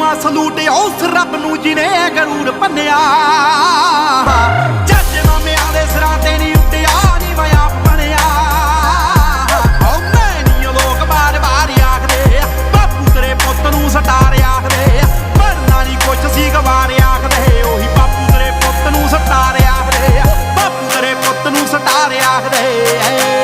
ਦੇਵਾਂ ਸਲੂਟ ਉਸ ਰੱਬ ਨੂੰ ਜਿਹਨੇ ਗਰੂਰ ਭੰਨਿਆ। ਜੱਜ ਮਾਮਿਆਂ ਦੇ ਸਿਰਾਂ ਤੇ ਨਹੀਂ ਉੱਡਿਆ ਨੀ ਮੈਂ ਆਪ ਬਣਿਆ। ਓ ਮੈਂ ਨੀ ਲੋਕ ਬਾਰ-ਬਾਰ ਆਖਦੇ ਬਾਪੂ ਤੇਰੇ ਪੁੱਤ ਨੂੰ ਸਟਾਰ ਆਖਦੇ। ਬਣਨਾ ਨੀ ਕੁਛ ਸੀ ਗਵਾਰ ਆਖਦੇ ਉਹੀ ਬਾਪੂ ਤੇਰੇ ਪੁੱਤ ਨੂੰ ਸਟਾਰ ਆਖਦੇ। ਬਾਪੂ ਤੇਰੇ ਪੁੱਤ ਨੂੰ ਸਟਾਰ ਆਖਦੇ।